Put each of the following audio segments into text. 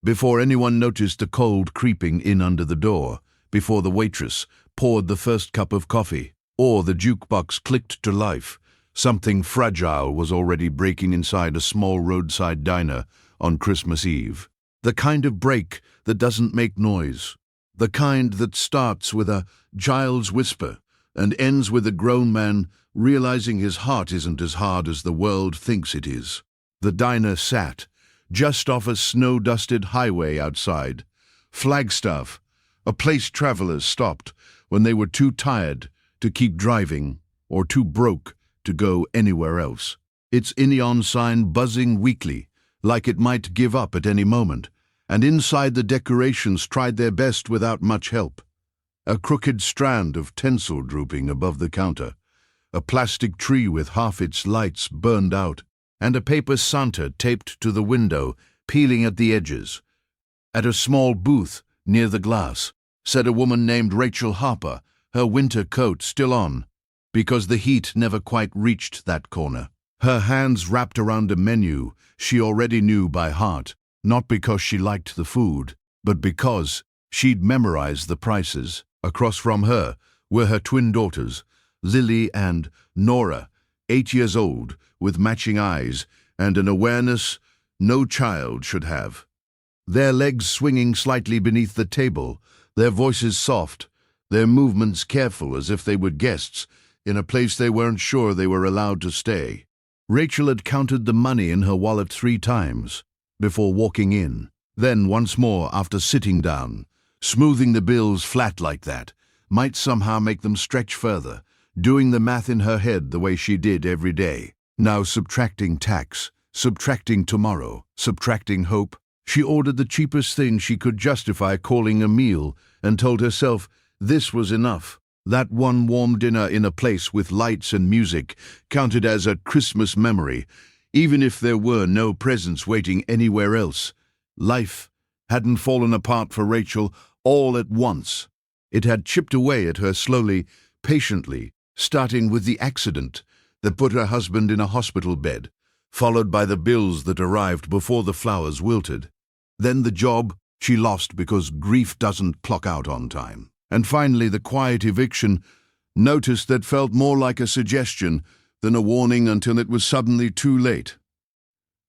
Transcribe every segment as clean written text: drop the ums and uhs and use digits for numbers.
before anyone noticed the cold creeping in under the door, before the waitress poured the first cup of coffee, or the jukebox clicked to life, something fragile was already breaking inside a small roadside diner on Christmas Eve. The kind of break that doesn't make noise. The kind that starts with a child's whisper and ends with a grown man realizing his heart isn't as hard as the world thinks it is. The diner sat just off a snow-dusted highway outside. Flagstaff, a place travelers stopped when they were too tired to keep driving or too broke to go anywhere else. Its neon sign buzzing weakly, like it might give up at any moment, and inside the decorations tried their best without much help. A crooked strand of tinsel drooping above the counter, a plastic tree with half its lights burned out, and a paper Santa taped to the window, peeling at the edges. At a small booth near the glass sat a woman named Rachel Harper, her winter coat still on, because the heat never quite reached that corner. Her hands wrapped around a menu she already knew by heart, not because she liked the food, but because she'd memorized the prices. Across from her were her twin daughters, Lily and Nora, 8 years old, with matching eyes and an awareness no child should have. Their legs swinging slightly beneath the table, their voices soft, their movements careful as if they were guests in a place they weren't sure they were allowed to stay. Rachel had counted the money in her wallet 3 times before walking in, then once more after sitting down. Smoothing the bills flat like that might somehow make them stretch further, doing the math in her head the way she did every day. Now subtracting tax, subtracting tomorrow, subtracting hope. She ordered the cheapest thing she could justify calling a meal and told herself this was enough. That one warm dinner in a place with lights and music counted as a Christmas memory, even if there were no presents waiting anywhere else. Life hadn't fallen apart for Rachel all at once. It had chipped away at her slowly, patiently, starting with the accident that put her husband in a hospital bed, followed by the bills that arrived before the flowers wilted. Then the job she lost because grief doesn't clock out on time. And finally the quiet eviction, notice that felt more like a suggestion than a warning until it was suddenly too late.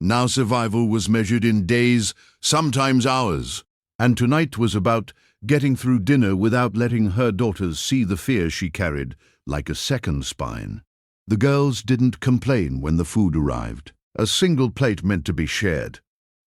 Now survival was measured in days, sometimes hours, and tonight was about getting through dinner without letting her daughters see the fear she carried like a second spine. The girls didn't complain when the food arrived. A single plate meant to be shared.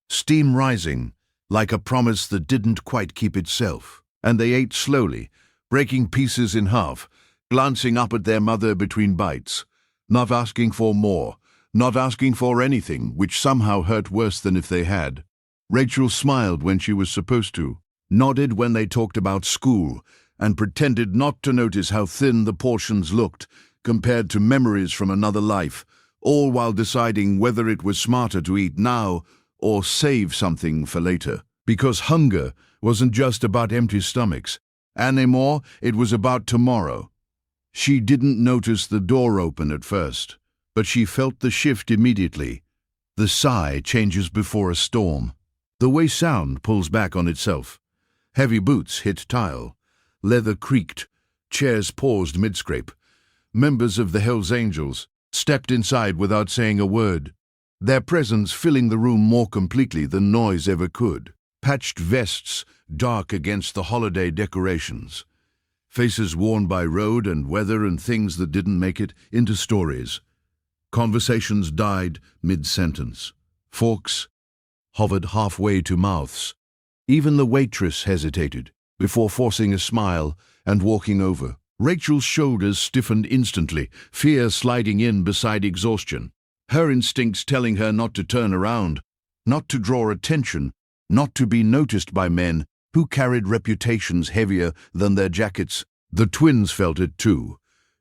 Steam rising, like a promise that didn't quite keep itself. And they ate slowly, breaking pieces in half, glancing up at their mother between bites, not asking for more, not asking for anything, which somehow hurt worse than if they had. Rachel smiled when she was supposed to, nodded when they talked about school, and pretended not to notice how thin the portions looked compared to memories from another life, all while deciding whether it was smarter to eat now or save something for later. Because hunger wasn't just about empty stomachs. Anymore, it was about tomorrow. She didn't notice the door open at first, but she felt the shift immediately. The sigh changes before a storm. The way sound pulls back on itself. Heavy boots hit tile. Leather creaked. Chairs paused mid-scrape. Members of the Hells Angels stepped inside without saying a word, their presence filling the room more completely than noise ever could. Patched vests dark against the holiday decorations. Faces worn by road and weather and things that didn't make it into stories. Conversations died mid-sentence. Forks hovered halfway to mouths. Even the waitress hesitated before forcing a smile and walking over. Rachel's shoulders stiffened instantly, fear sliding in beside exhaustion. Her instincts telling her not to turn around, not to draw attention, not to be noticed by men who carried reputations heavier than their jackets. The twins felt it too.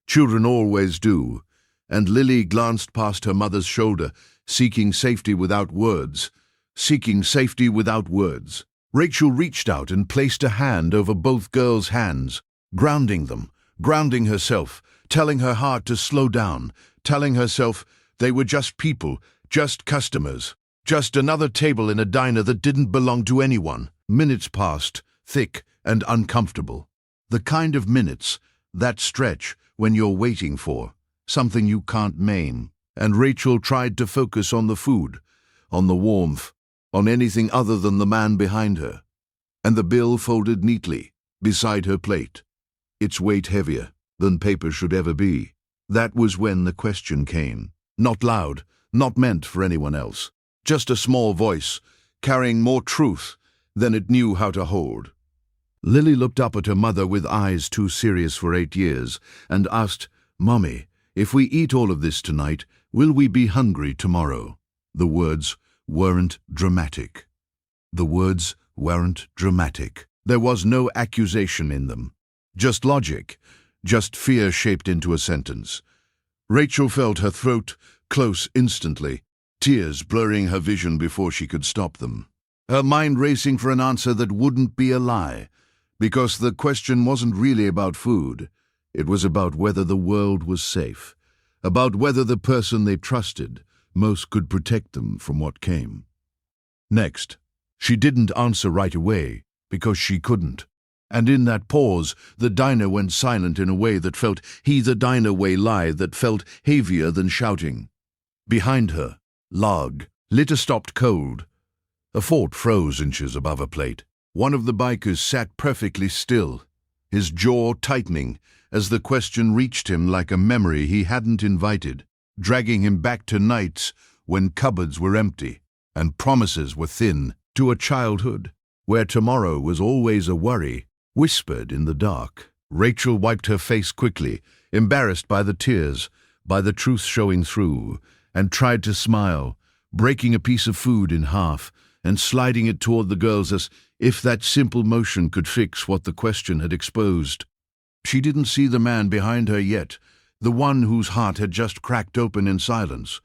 Children always do. And Lily glanced past her mother's shoulder, seeking safety without words. Seeking safety without words. Rachel reached out and placed a hand over both girls' hands, grounding them, grounding herself, telling her heart to slow down, telling herself they were just people, just customers, Just another table in a diner that didn't belong to anyone. Minutes passed, thick and uncomfortable. The kind of minutes, that stretch when you're waiting for something you can't name. And Rachel tried to focus on the food, on the warmth, on anything other than the man behind her. And the bill folded neatly beside her plate, its weight heavier than paper should ever be. That was when the question came. Not loud, not meant for anyone else. Just a small voice, carrying more truth than it knew how to hold. Lily looked up at her mother with eyes too serious for 8 years and asked, "Mommy, if we eat all of this tonight, will we be hungry tomorrow?" The words weren't dramatic. The words weren't dramatic. There was no accusation in them. Just logic, just fear shaped into a sentence. Rachel felt her throat close instantly, tears blurring her vision before she could stop them. Her mind racing for an answer that wouldn't be a lie, because the question wasn't really about food. It was about whether the world was safe, about whether the person they trusted most could protect them from what came. Next, she didn't answer right away, because she couldn't. And in that pause, the diner went silent in a way that felt the diner way lie that felt heavier than shouting. Behind her, log, litter stopped cold. A fort froze inches above a plate. One of the bikers sat perfectly still, his jaw tightening as the question reached him like a memory he hadn't invited, dragging him back to nights when cupboards were empty and promises were thin, to a childhood where tomorrow was always a worry, whispered in the dark. Rachel wiped her face quickly, embarrassed by the tears, by the truth showing through, and tried to smile, breaking a piece of food in half and sliding it toward the girls as if that simple motion could fix what the question had exposed. She didn't see the man behind her yet, the one whose heart had just cracked open in silence,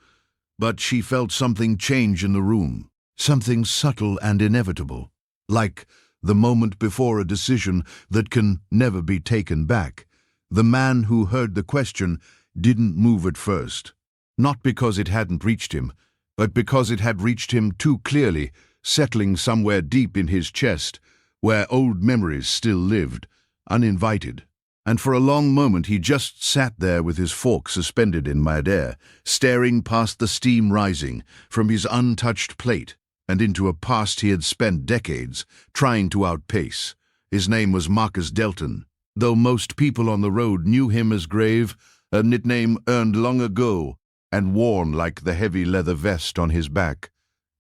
but she felt something change in the room, something subtle and inevitable, like the moment before a decision that can never be taken back. The man who heard the question didn't move at first, not because it hadn't reached him, but because it had reached him too clearly, settling somewhere deep in his chest, where old memories still lived, uninvited. And for a long moment he just sat there with his fork suspended in midair, staring past the steam rising from his untouched plate and into a past he had spent decades trying to outpace. His name was Marcus Delton, though most people on the road knew him as Grave, a nickname earned long ago and worn like the heavy leather vest on his back,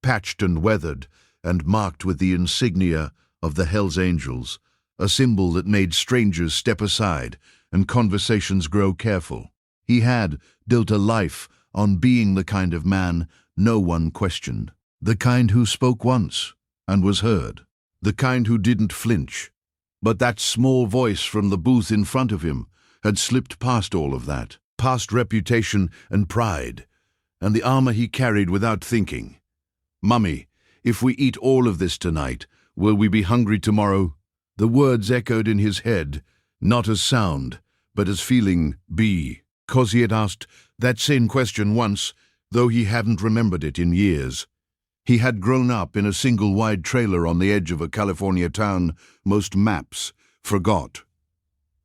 patched and weathered and marked with the insignia of the Hells Angels, a symbol that made strangers step aside and conversations grow careful. He had built a life on being the kind of man no one questioned, the kind who spoke once and was heard, the kind who didn't flinch. But that small voice from the booth in front of him had slipped past all of that, past reputation and pride, and the armor he carried without thinking. "Mummy, if we eat all of this tonight, will we be hungry tomorrow?" The words echoed in his head, not as sound, but as feeling, cause he had asked that same question once, though he hadn't remembered it in years. He had grown up in a single wide trailer on the edge of a California town most maps forgot,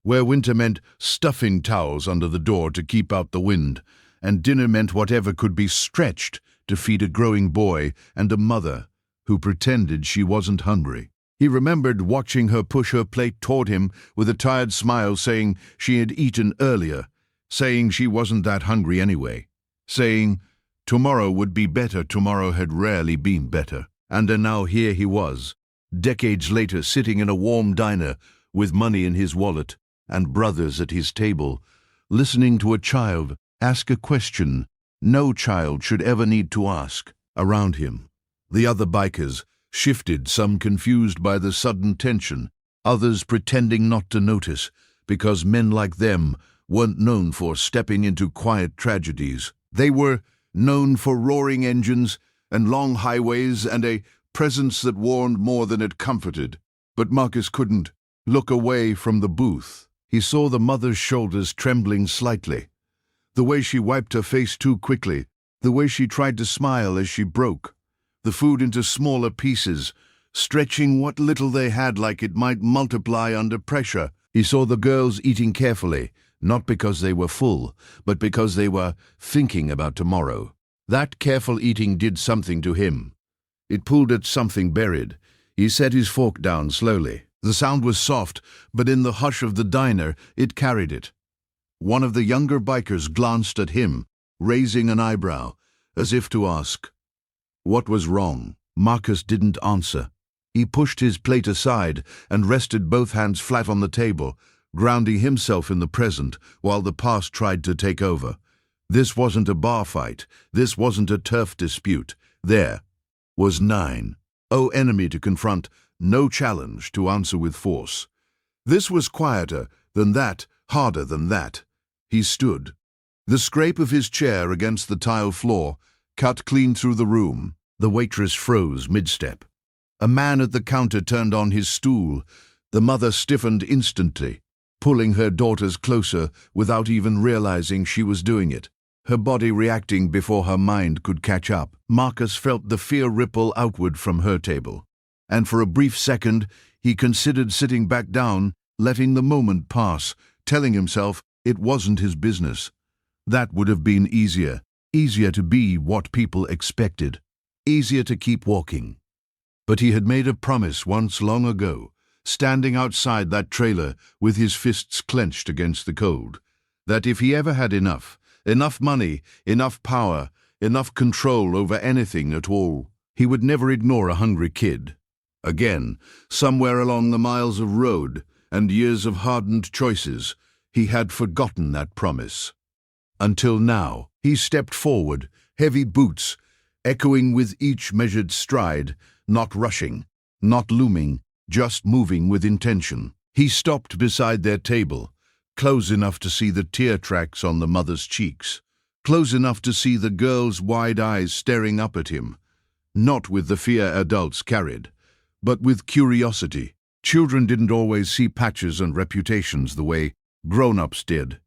where winter meant stuffing towels under the door to keep out the wind, and dinner meant whatever could be stretched to feed a growing boy and a mother who pretended she wasn't hungry. He remembered watching her push her plate toward him with a tired smile, saying she had eaten earlier, saying she wasn't that hungry anyway, saying tomorrow would be better. Tomorrow had rarely been better. And now here he was, decades later, sitting in a warm diner with money in his wallet and brothers at his table, listening to a child ask a question no child should ever need to ask. Around him, the other bikers shifted, some confused by the sudden tension, others pretending not to notice, because men like them weren't known for stepping into quiet tragedies. They were known for roaring engines and long highways and a presence that warned more than it comforted. But Marcus couldn't look away from the booth. He saw the mother's shoulders trembling slightly, the way she wiped her face too quickly, the way she tried to smile as she broke, the food into smaller pieces, stretching what little they had like it might multiply under pressure. He saw the girls eating carefully, not because they were full, but because they were thinking about tomorrow. That careful eating did something to him. It pulled at something buried. He set his fork down slowly. The sound was soft, but in the hush of the diner, it carried it. One of the younger bikers glanced at him, raising an eyebrow, as if to ask, what was wrong? Marcus didn't answer. He pushed his plate aside and rested both hands flat on the table, grounding himself in the present while the past tried to take over. This wasn't a bar fight. This wasn't a turf dispute. There was 9. No enemy to confront, no challenge to answer with force. This was quieter than that, harder than that. He stood. The scrape of his chair against the tile floor cut clean through the room. The waitress froze mid-step. A man at the counter turned on his stool. The mother stiffened instantly, pulling her daughters closer without even realizing she was doing it, her body reacting before her mind could catch up. Marcus felt the fear ripple outward from her table, and for a brief second he considered sitting back down, letting the moment pass, telling himself it wasn't his business. That would have been easier to be what people expected, easier to keep walking. But he had made a promise once long ago, standing outside that trailer with his fists clenched against the cold, that if he ever had enough money, enough power, enough control over anything at all, he would never ignore a hungry kid. Again, somewhere along the miles of road and years of hardened choices, he had forgotten that promise. Until now, he stepped forward, heavy boots, echoing with each measured stride, not rushing, not looming, just moving with intention. He stopped beside their table, close enough to see the tear tracks on the mother's cheeks, close enough to see the girl's wide eyes staring up at him, not with the fear adults carried, but with curiosity. Children didn't always see patches and reputations the way grown-ups did.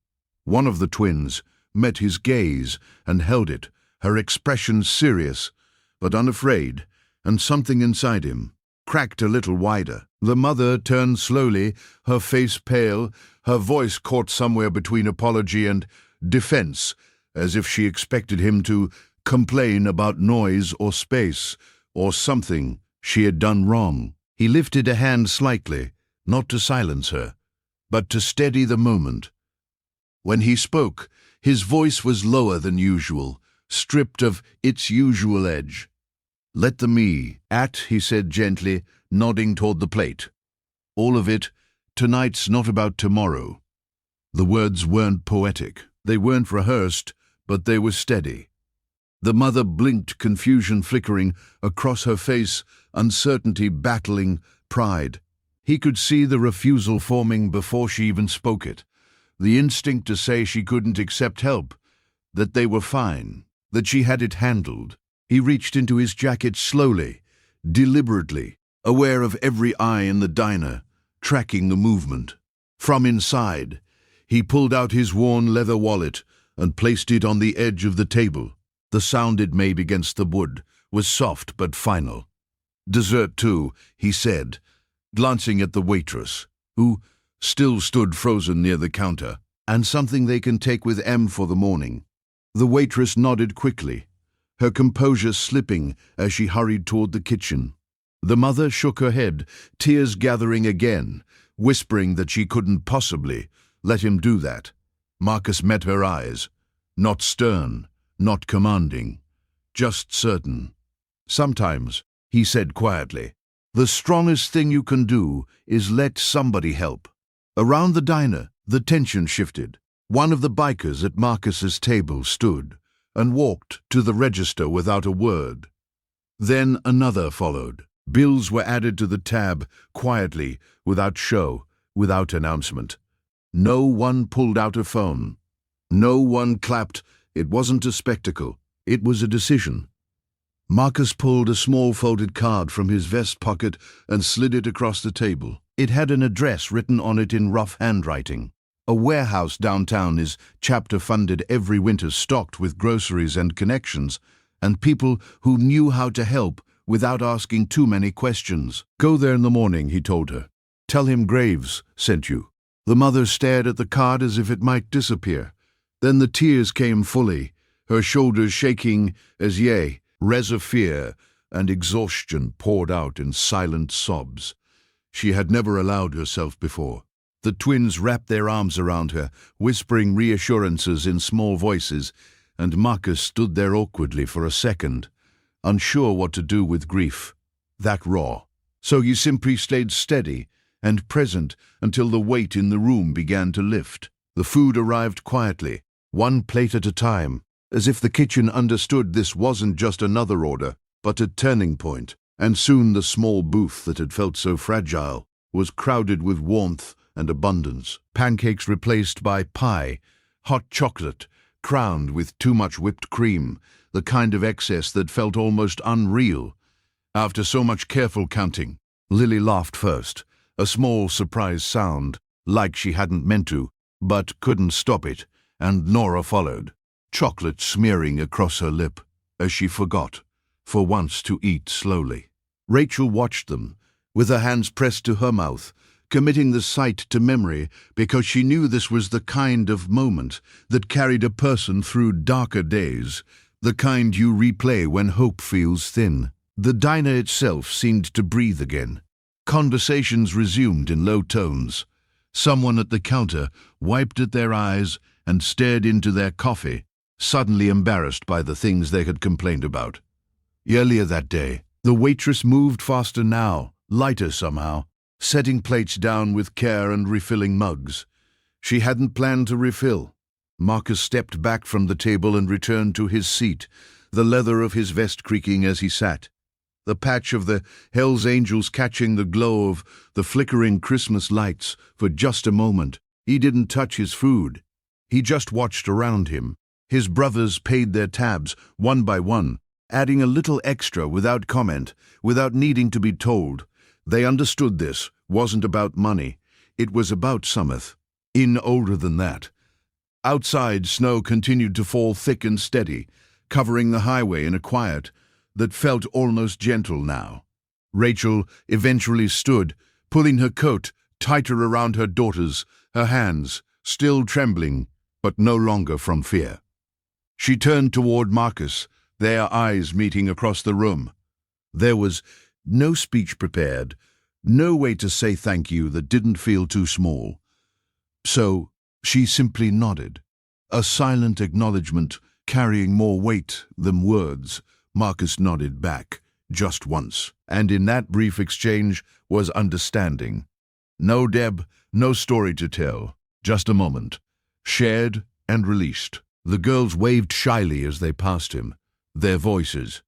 One of the twins met his gaze and held it, her expression serious but unafraid, and something inside him cracked a little wider. The mother turned slowly, her face pale, her voice caught somewhere between apology and defense, as if she expected him to complain about noise or space, or something she had done wrong. He lifted a hand slightly, not to silence her, but to steady the moment. When he spoke, his voice was lower than usual, stripped of its usual edge. "Let them eat," he said gently, nodding toward the plate. "All of it. Tonight's not about tomorrow." The words weren't poetic. They weren't rehearsed, but they were steady. The mother blinked, confusion flickering across her face, uncertainty battling pride. He could see the refusal forming before she even spoke it. The instinct to say she couldn't accept help, that they were fine, that she had it handled. He reached into his jacket slowly, deliberately, aware of every eye in the diner, tracking the movement. From inside, he pulled out his worn leather wallet and placed it on the edge of the table. The sound it made against the wood was soft but final. "Dessert too," he said, glancing at the waitress, who still stood frozen near the counter, "and something they can take with M for the morning." The waitress nodded quickly, her composure slipping as she hurried toward the kitchen. The mother shook her head, tears gathering again, whispering that she couldn't possibly let him do that. Marcus met her eyes, not stern, not commanding, just certain. "Sometimes," he said quietly, "the strongest thing you can do is let somebody help." Around the diner, the tension shifted. One of the bikers at Marcus's table stood and walked to the register without a word. Then another followed. Bills were added to the tab, quietly, without show, without announcement. No one pulled out a phone. No one clapped. It wasn't a spectacle. It was a decision. Marcus pulled a small folded card from his vest pocket and slid it across the table. It had an address written on it in rough handwriting. A warehouse downtown is chapter funded every winter, stocked with groceries and connections, and people who knew how to help without asking too many questions. "Go there in the morning," he told her. "Tell him Graves sent you." The mother stared at the card as if it might disappear. Then the tears came fully, her shoulders shaking as res of fear and exhaustion poured out in silent sobs. She had never allowed herself before. The twins wrapped their arms around her, whispering reassurances in small voices, and Marcus stood there awkwardly for a second, unsure what to do with grief that raw. So he simply stayed steady and present until the weight in the room began to lift. The food arrived quietly, one plate at a time, as if the kitchen understood this wasn't just another order, but a turning point. And soon the small booth that had felt so fragile was crowded with warmth and abundance. Pancakes replaced by pie, hot chocolate, crowned with too much whipped cream, the kind of excess that felt almost unreal. After so much careful counting, Lily laughed first, a small surprised sound, like she hadn't meant to, but couldn't stop it, and Nora followed, chocolate smearing across her lip, as she forgot, for once, to eat slowly. Rachel watched them, with her hands pressed to her mouth, committing the sight to memory because she knew this was the kind of moment that carried a person through darker days, the kind you replay when hope feels thin. The diner itself seemed to breathe again. Conversations resumed in low tones. Someone at the counter wiped at their eyes and stared into their coffee, suddenly embarrassed by the things they had complained about. Earlier that day, the waitress moved faster now, lighter somehow, setting plates down with care and refilling mugs. She hadn't planned to refill. Marcus stepped back from the table and returned to his seat, the leather of his vest creaking as he sat. The patch of the Hell's Angels catching the glow of the flickering Christmas lights for just a moment. He didn't touch his food. He just watched around him. His brothers paid their tabs one by one, adding a little extra without comment, without needing to be told. They understood this wasn't about money. It was about Summith. Older than that. Outside, snow continued to fall thick and steady, covering the highway in a quiet that felt almost gentle now. Rachel eventually stood, pulling her coat tighter around her daughters, her hands still trembling, but no longer from fear. She turned toward Marcus, their eyes meeting across the room. There was no speech prepared, no way to say thank you that didn't feel too small. So she simply nodded, a silent acknowledgement carrying more weight than words. Marcus nodded back, just once, and in that brief exchange was understanding. No Deb, no story to tell, just a moment, shared and released. The girls waved shyly as they passed him, their voices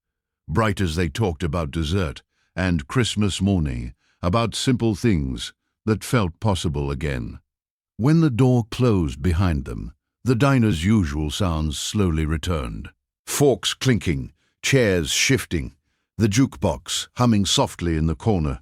bright as they talked about dessert and Christmas morning, about simple things that felt possible again. When the door closed behind them, the diner's usual sounds slowly returned. Forks clinking, chairs shifting, the jukebox humming softly in the corner.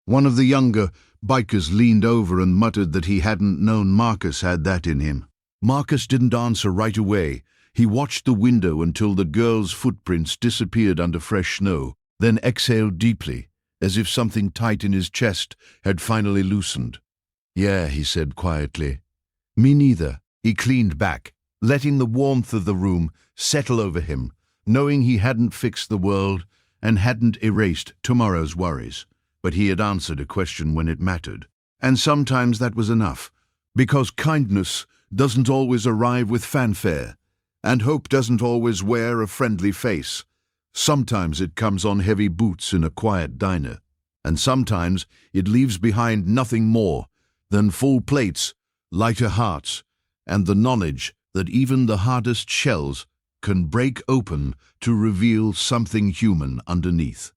One of the younger bikers leaned over and muttered that he hadn't known Marcus had that in him. Marcus didn't answer right away. He watched the window until the girls' footprints disappeared under fresh snow, then exhaled deeply, as if something tight in his chest had finally loosened. "Yeah," he said quietly. "Me neither." He leaned back, letting the warmth of the room settle over him, knowing he hadn't fixed the world and hadn't erased tomorrow's worries, but he had answered a question when it mattered. And sometimes that was enough, because kindness doesn't always arrive with fanfare, and hope doesn't always wear a friendly face. Sometimes it comes on heavy boots in a quiet diner, and sometimes it leaves behind nothing more than full plates, lighter hearts, and the knowledge that even the hardest shells can break open to reveal something human underneath.